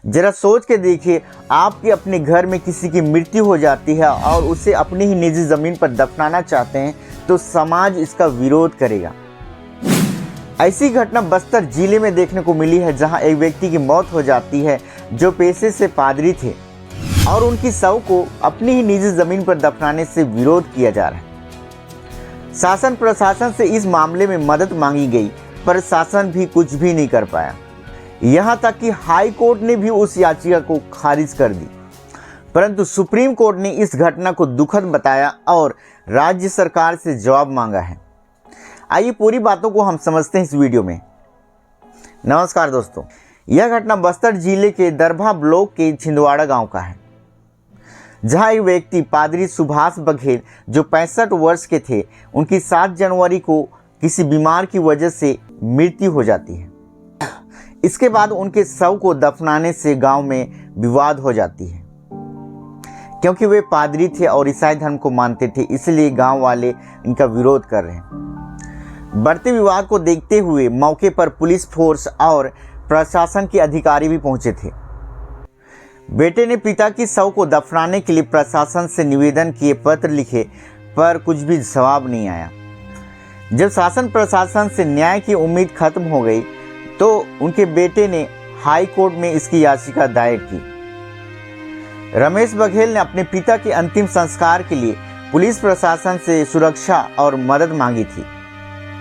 जरा सोच के देखिए, आपके अपने घर में किसी की मृत्यु हो जाती है और उसे अपनी ही निजी ज़मीन पर दफनाना चाहते हैं तो समाज इसका विरोध करेगा। ऐसी घटना बस्तर जिले में देखने को मिली है, जहां एक व्यक्ति की मौत हो जाती है जो पेशे से पादरी थे और उनकी शव को अपनी ही निजी ज़मीन पर दफनाने से विरोध किया जा रहा है। शासन प्रशासन से इस मामले में मदद मांगी गई, पर शासन भी कुछ भी नहीं कर पाया। यहाँ तक कि हाई कोर्ट ने भी उस याचिका को खारिज कर दी, परंतु सुप्रीम कोर्ट ने इस घटना को दुखद बताया और राज्य सरकार से जवाब मांगा है। आइए पूरी बातों को हम समझते हैं इस वीडियो में। नमस्कार दोस्तों, यह घटना बस्तर जिले के दरभा ब्लॉक के छिंदवाड़ा गांव का है, जहां एक व्यक्ति पादरी सुभाष बघेल जो 65 वर्ष के थे, उनकी 7 जनवरी को किसी बीमार की वजह से मृत्यु हो जाती है। इसके बाद उनके शव को दफनाने से गांव में विवाद हो जाती है। क्योंकि वे पादरी थे और ईसाई धर्म को मानते थे, इसलिए गांव वाले इनका विरोध कर रहे हैं। बढ़ते विवाद को देखते हुए मौके पर पुलिस फोर्स और प्रशासन के अधिकारी भी पहुंचे थे। बेटे ने पिता की शव को दफनाने के लिए प्रशासन से निवेदन किए, पत्र लिखे, पर कुछ भी जवाब नहीं आया। जब शासन प्रशासन से न्याय की उम्मीद खत्म हो गई तो उनके बेटे ने हाई कोर्ट में इसकी याचिका दायर की। रमेश बघेल ने अपने पिता के अंतिम संस्कार के लिए पुलिस प्रशासन से सुरक्षा और मदद मांगी थी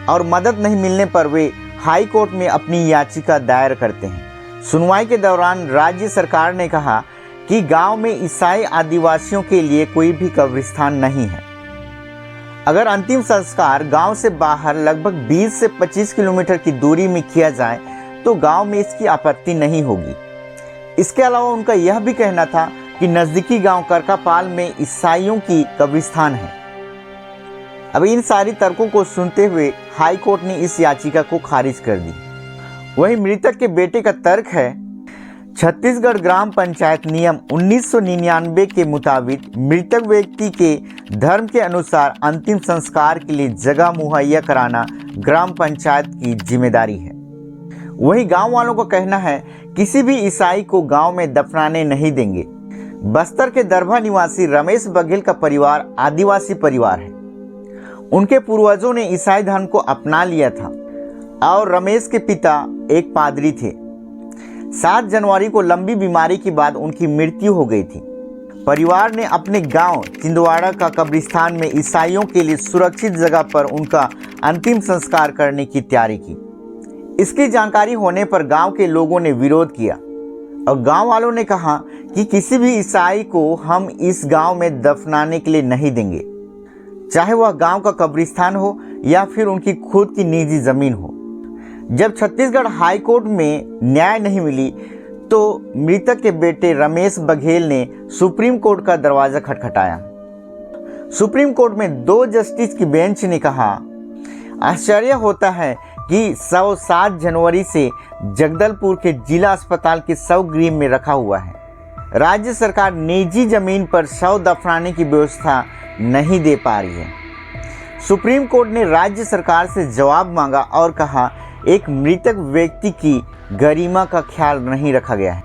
और मदद नहीं मिलने पर वे हाई कोर्ट में अपनी याचिका दायर करते हैं। सुनवाई के दौरान राज्य सरकार ने कहा कि गांव में ईसाई आदिवासियों के लिए कोई भी कब्रिस्तान नहीं है। अगर अंतिम संस्कार गांव से बाहर लगभग 20 से 25 किलोमीटर की दूरी में किया जाए तो गांव में इसकी आपत्ति नहीं होगी। इसके अलावा उनका यह भी कहना था कि नज़दीकी गांव करकापाल में ईसाइयों की कब्रिस्तान है। अब इन सारी तर्कों को सुनते हुए हाई कोर्ट ने इस याचिका को खारिज कर दी। वहीं मृतक के बेटे का तर्क है, छत्तीसगढ़ ग्राम पंचायत नियम 1999 के मुताबिक मृतक व्यक्ति के धर्म के अनुसार अंतिम संस्कार के लिए जगह मुहैया कराना ग्राम पंचायत की जिम्मेदारी है। वहीं गांव वालों का कहना है किसी भी ईसाई को गांव में दफनाने नहीं देंगे। बस्तर के दरभा निवासी रमेश बघेल का परिवार आदिवासी परिवार है। उनके पूर्वजों ने ईसाई धर्म को अपना लिया था और रमेश के पिता एक पादरी थे। 7 जनवरी को लंबी बीमारी के बाद उनकी मृत्यु हो गई थी। परिवार ने अपने गांव छिंदवाड़ा का कब्रिस्तान में ईसाइयों के लिए सुरक्षित जगह पर उनका अंतिम संस्कार करने की तैयारी की। इसकी जानकारी होने पर गांव के लोगों ने विरोध किया और गांव वालों ने कहा कि किसी भी ईसाई को हम इस गांव में दफनाने के लिए नहीं देंगे, चाहे वह गांव का कब्रिस्तान हो या फिर उनकी खुद की निजी जमीन हो। जब छत्तीसगढ़ हाई कोर्ट में न्याय नहीं मिली तो मृतक के बेटे रमेश बघेल ने सुप्रीम कोर्ट का दरवाजा खटखटाया। सुप्रीम कोर्ट में 2 जस्टिस की बेंच ने कहा, आश्चर्य होता है कि शव 7 जनवरी से जगदलपुर के जिला अस्पताल के शव गृह में रखा हुआ है। राज्य सरकार निजी जमीन पर शव दफनाने की व्यवस्था नहीं दे पा रही है। सुप्रीम कोर्ट ने राज्य सरकार से जवाब मांगा और कहा एक मृतक व्यक्ति की गरिमा का ख्याल नहीं रखा गया है।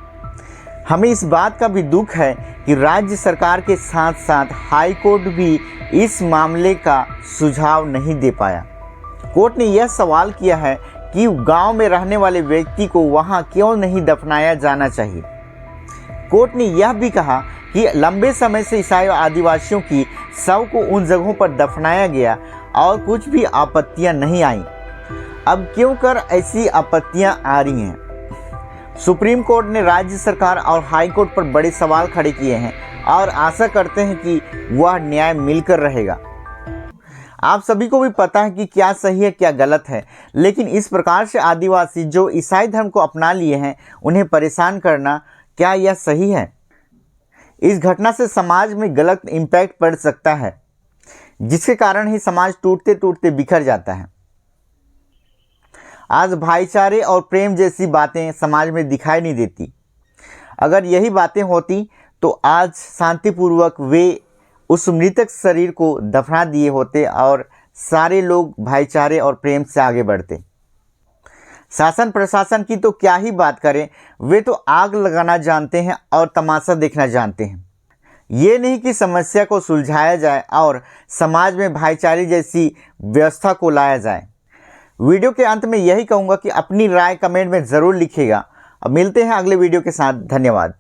हमें इस बात का भी दुख है कि राज्य सरकार के साथ साथ हाई कोर्ट भी इस मामले का सुझाव नहीं दे पाया। कोर्ट ने यह सवाल किया है कि गांव में रहने वाले व्यक्ति को वहां क्यों नहीं दफनाया जाना चाहिए। कोर्ट ने यह भी कहा कि लंबे समय से ईसाई आदिवासियों की शव को उन जगहों पर दफनाया गया और कुछ भी आपत्तियां नहीं आईं। अब क्यों कर ऐसी आपत्तियां आ रही हैं? सुप्रीम कोर्ट ने राज्य सरकार और हाई कोर्ट पर बड़े सवाल खड़े किए हैं और आशा करते हैं कि वह न्याय मिलकर रहेगा। आप सभी को भी पता है कि क्या सही है क्या गलत है, लेकिन इस प्रकार से आदिवासी जो ईसाई धर्म को अपना लिए हैं उन्हें परेशान करना, क्या यह सही है? इस घटना से समाज में गलत इम्पैक्ट पड़ सकता है, जिसके कारण ही समाज टूटते टूटते बिखर जाता है। आज भाईचारे और प्रेम जैसी बातें समाज में दिखाई नहीं देती। अगर यही बातें होती तो आज शांतिपूर्वक वे उस मृतक शरीर को दफना दिए होते और सारे लोग भाईचारे और प्रेम से आगे बढ़ते। शासन प्रशासन की तो क्या ही बात करें, वे तो आग लगाना जानते हैं और तमाशा देखना जानते हैं। ये नहीं कि समस्या को सुलझाया जाए और समाज में भाईचारे जैसी व्यवस्था को लाया जाए। वीडियो के अंत में यही कहूँगा कि अपनी राय कमेंट में ज़रूर लिखिएगा। अब मिलते हैं अगले वीडियो के साथ। धन्यवाद।